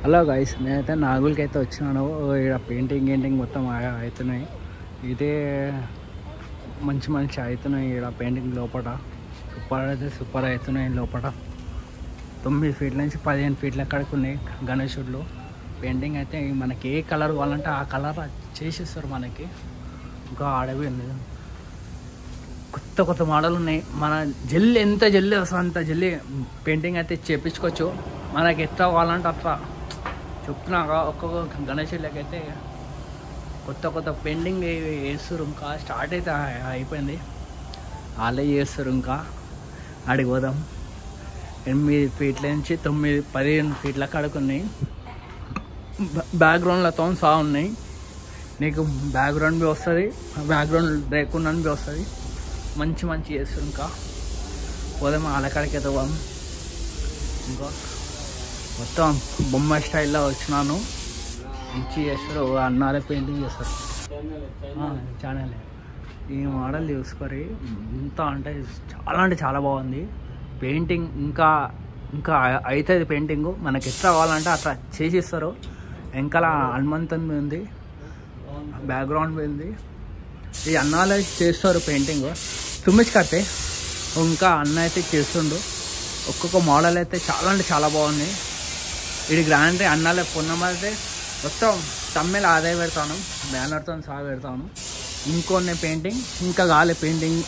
Hello guys, నేనైతే నాగులకి అయితే వచ్చినాను. ఇక్కడ పెయింటింగ్ మొత్తం అవుతున్నాయి. ఇదే మంచి అవుతున్నాయి. ఇక్కడ పెయింటింగ్ లోపల సూపర్ అవుతున్నాయి. లోపల 9 ఫీట్ల నుంచి 15 ఫీట్ల కాడికి ఉన్నాయి గణేశుడులు. పెయింటింగ్ అయితే మనకి ఏ కలర్ కావాలంటే ఆ కలర్ చేసిస్తారు. మనకి ఇంకా అడవి ఉంది, కొత్త మోడల్ ఉన్నాయి. మన జల్లి ఎంత జల్లి వస్తుంది అంత జల్లి పెయింటింగ్ అయితే చేపించుకోవచ్చు. మనకి ఎట్లా కావాలంటే అట్లా చెప్తున్నాగా. ఒక్కొక్క గణేశులకి అయితే కొత్త పెయింటింగ్ వేస్తారు. ఇంకా స్టార్ట్ అయితే అయిపోయింది, వాళ్ళే చేస్తారు. ఇంకా ఆడికి పోదాం. 8 ఫీట్ల నుంచి 9-15 ఫీట్ల కాడకు ఉన్నాయి. బ్యాక్గ్రౌండ్లతో సహా ఉన్నాయి. నీకు బ్యాక్గ్రౌండ్ బి వస్తుంది, బ్యాక్గ్రౌండ్ లేకుండా బి వస్తుంది. మంచి చేస్తారు. ఇంకా పోదాం, వాళ్ళకాడికి అయితే పోదాం. ఇంకా మొత్తం బొమ్మ స్టైల్లో వచ్చినాను. మంచి చేస్తారు, అన్నారే పెయింటింగ్ చేస్తారు. ఛానల్ ఈ మోడల్ చూసుకొని ఇంత అంటే చాలా బాగుంది పెయింటింగ్. ఇంకా అవుతుంది పెయింటింగ్. మనకి ఎట్లా కావాలంటే అట్లా చేసిస్తారు. వెనకాల హనుమంతుని ఉంది, బ్యాక్గ్రౌండ్ ఉంది. ఈ అన్నాలే చేస్తారు పెయింటింగ్. తుమ్మిచి కట్టే ఇంకా అన్న అయితే చేస్తుండు. ఒక్కొక్క మోడల్ అయితే చాలా బాగుంది. ఇది గ్రాండ్ అన్నాలే పొన్నమైతే మొత్తం తమ్మెల ఆదాయ పెడతాను, బ్యానర్తో సహా పెడతాను. ఇంకొన్ని పెయింటింగ్ ఇంకా కాలే. పెయింటింగ్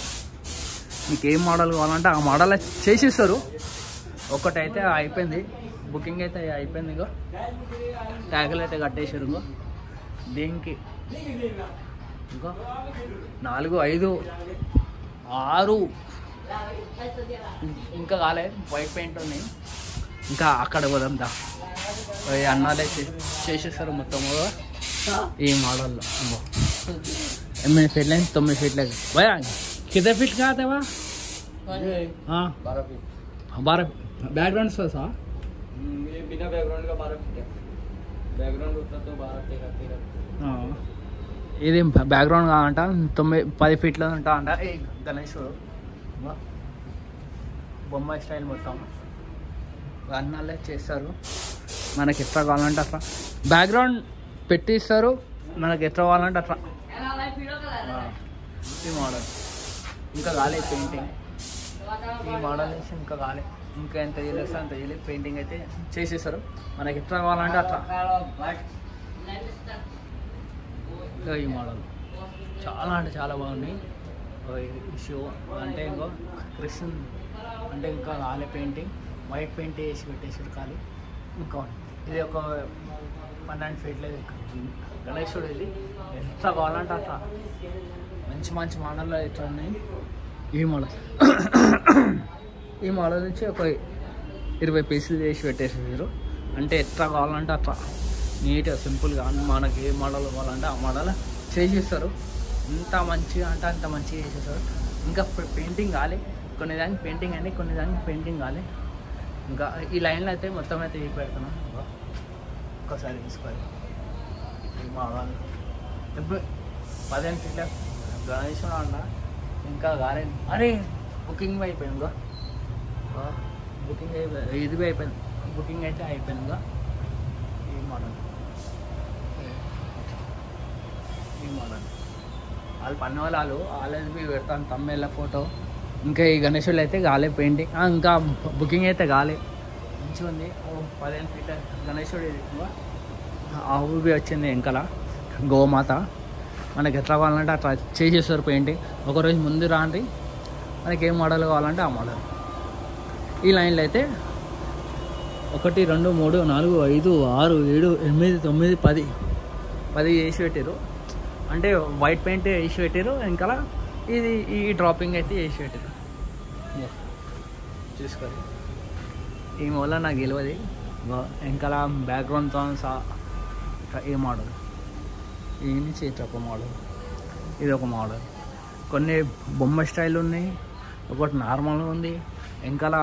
మీకు ఏ మోడల్ కావాలంటే ఆ మోడల్ చేసిస్తారు. ఒకటైతే అయిపోయింది, బుకింగ్ అయితే అయిపోయింది. ఇంకో ట్యాగులు అయితే కట్టేసారు. ఇంకో దీనికి ఇంకో 4, 5, 6 ఇంకా కాలే. వైట్ పెయింట్ ఉన్నాయి. ఇంకా అక్కడ పోదాం దా. అన్నాలే చేసేస్తారు మొత్తం ఈ మోడల్లో. 8 ఫీట్ల నుంచి 9 ఫీట్లకి భయా. कितने फीट का आता है वहाँ? हाँ 12 फीट। 12 बैकग्राउंड सा ये बिना बैकग्राउंड का 12 फीट है। बैकग्राउंड होता तो 12-13। ఇది బ్యాక్గ్రౌండ్ కావాలంట 9-10 ఫీట్లో ఉంటా అంట ఈ గణేశుడు. బొమ్మ స్టైల్ మొత్తం అన్నాలే చేస్తారు. మనకి ఎట్లా కావాలంటే అట్లా బ్యాక్గ్రౌండ్ పెట్టిస్తారు. మనకి ఎట్లా కావాలంటే అట్లా. ఈ మోడల్ ఇంకా కాలే పెయింటింగ్. ఈ మోడల్ వేసి ఇంకా కాలే. ఇంకా ఎంత చేయలేస్తే అంత చేయలేదు. పెయింటింగ్ అయితే చేసేస్తారు. మనకి ఎట్లా కావాలంటే అట్లా. ఇంకా ఈ మోడల్ చాలా బాగుంది. షో అంటే ఇంకో కృష్ణ అంటే ఇంకా కాలే పెయింటింగ్. వైట్ పెయింట్ వేసి పెట్టేసారు ఖాళీ. ఇంకా ఇది ఒక 12 ఫీట్లే గణేశుడు. ఇది ఎట్లా కావాలంటే అట్లా మంచి మోడల్లో అయితే ఉన్నాయి. ఈ మోడల్ నుంచి ఒక 20 పీసులు చేసి పెట్టేసారు. అంటే ఎట్లా కావాలంటే అట్లా నీట్గా సింపుల్గా మనకి ఏ మోడల్ కావాలంటే ఆ మోడల్ చేసేస్తారు. ఎంత మంచిగా అంటే అంత మంచిగా చేసేస్తారు. ఇంకా పెయింటింగ్ కాలే. కొన్ని దానికి పెయింటింగ్ అని, కొన్ని దానికి పెయింటింగ్ కాలే. ఇంకా ఈ లైన్లో అయితే మొత్తం అయితే ఈ పెడుతున్నాం. ఒక్కసారి తీసుకోవాలి. ఈ మోడల్ ఇప్పుడు 15 ఫీట్ల గణేశుడు అంట. ఇంకా కాలే. అరే బుకింగ్ అయిపోయింది. ఇంకా బుకింగ్ అయిపోయింది. ఇది అయిపోయింది. బుకింగ్ అయితే అయిపోయింది. ఇంకా ఈ మోడల్ వాళ్ళు పన్ను వాళ్ళు ఆల్రెడీ పెడతాను తమ్మేళ్ళ ఫోటో. ఇంకా ఈ గణేశుడు అయితే కాలే పెయింటింగ్. ఇంకా బుకింగ్ అయితే కాలే. మంచిగా ఉంది. 15 ఫీట్ల గణేశుడు. ఆవు వచ్చింది వెనకాల గోమాత. మనకి ఎట్లా కావాలంటే అట్లా చేసేస్తారు పెయింటింగ్. ఒకరోజు ముందు రాండి, మనకి ఏ మోడల్ కావాలంటే ఆ మోడల్. ఈ లైన్లో అయితే 1, 2, 3, 4, 5, 6, 7, 8, 9, 10 వేసి పెట్టారు. అంటే వైట్ పెయింట్ వేసి పెట్టారు. వెనకాల ఇది ఈ డ్రాపింగ్ అయితే వేసి పెట్టారు. చూసుకోండి. ఈ మోడల్ నాకు తెలియదు. వెనకాల బ్యాక్గ్రౌండ్తో సహా ఈ మోడల్. ఈ నుంచి ఒక మోడల్, ఇది ఒక మోడల్. కొన్ని బొమ్మ స్టైల్ ఉన్నాయి, ఒకటి నార్మల్గా ఉంది. వెనకాల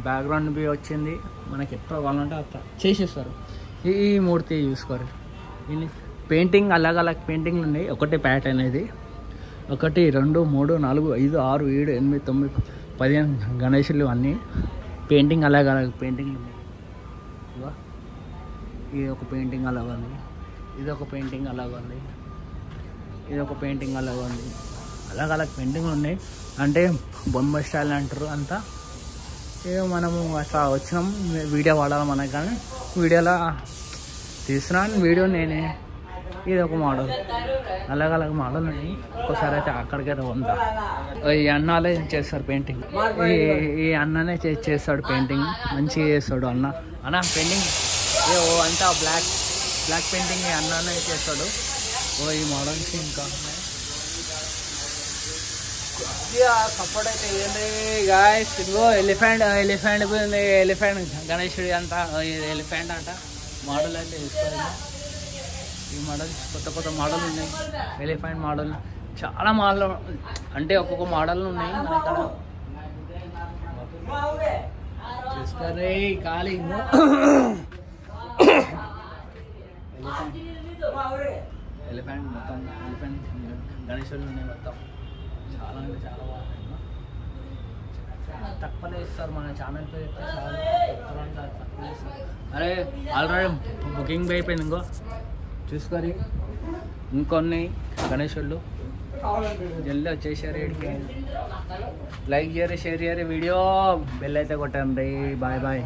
బ్యాక్గ్రౌండ్ బి వచ్చింది. మనకి ఎట్లా కావాలంటే అట్లా చేసేస్తారు. ఈ మూర్తి చూసుకోరు. ఇది పెయింటింగ్ అలగ్ పెయింటింగ్లు ఉన్నాయి. ఒకటే ప్యాటర్న్ ఇది. 1, 2, 3, 4, 5, 6, 7, 8, 9, 15 గణేశులు అన్నీ పెయింటింగ్ అలగ్ పెయింటింగ్లు ఉన్నాయి. ఇది ఒక పెయింటింగ్ అలాగ ఉంది, ఇది ఒక పెయింటింగ్ అలాగ ఉంది, ఇది ఒక పెయింటింగ్ అలాగ ఉంది. అలాగ పెయింటింగ్లు ఉన్నాయి. అంటే బొమ్మ స్టైల్ అంటారు అంతా. ఇక మనము అట్లా వచ్చినాం, వీడియో వాడాలి మనకి. కానీ వీడియోలో తీస్తున్నాను వీడియో నేనే. ఇది ఒక మోడల్, అలాగ మోడల్ ఉన్నాయి. ఒక్కసారి అయితే అక్కడికైతే ఉందా. ఈ అన్నాలే చేస్తారు పెయింటింగ్. ఈ అన్ననే చేస్తాడు పెయింటింగ్, మంచిగా చేస్తాడు అన్న. పెయింటింగ్ అంతా బ్లాక్ పెయింటింగ్ అన్ననే చేస్తాడు. ఈ మోడల్స్ ఇంకా సపోర్ట్ అయితే ఏంటి గాయస్. ఇదిగో ఎలిఫెంట్ పోయింది. ఎలిఫెంట్ గణేశుడి అంట, ఎలిఫెంట్ అంట. మోడల్ అయితే తీసుకోవాలి. ఈ మోడల్ కొత్త మోడల్ ఉన్నాయి. ఎలిఫెంట్ మోడల్ చాలా మోడల్, అంటే ఒక్కొక్క మోడల్ ఉన్నాయి మన ఇక్కడ. చూసుకోరే ఖాళీ ఎలిఫెంట్ మొత్తం ఎలిఫెంట్ గణేశుడు ఉన్నాయి మొత్తం. చాలా అంటే చాలా బాగున్నాయి. తక్కువనే ఇస్తారు మన ఛానల్ పేరు తక్కువనే ఇస్తారు. అరే ఆల్రెడీ బుకింగ్ అయిపోయింది. చూసుకొని ఇంకొన్ని గణేశుళ్ళు జల్దీ వచ్చేసారు. ఏడికి లైక్ చేయరు, షేర్ చేయరు, వీడియో బెల్ అయితే కొట్టండి. Bye bye.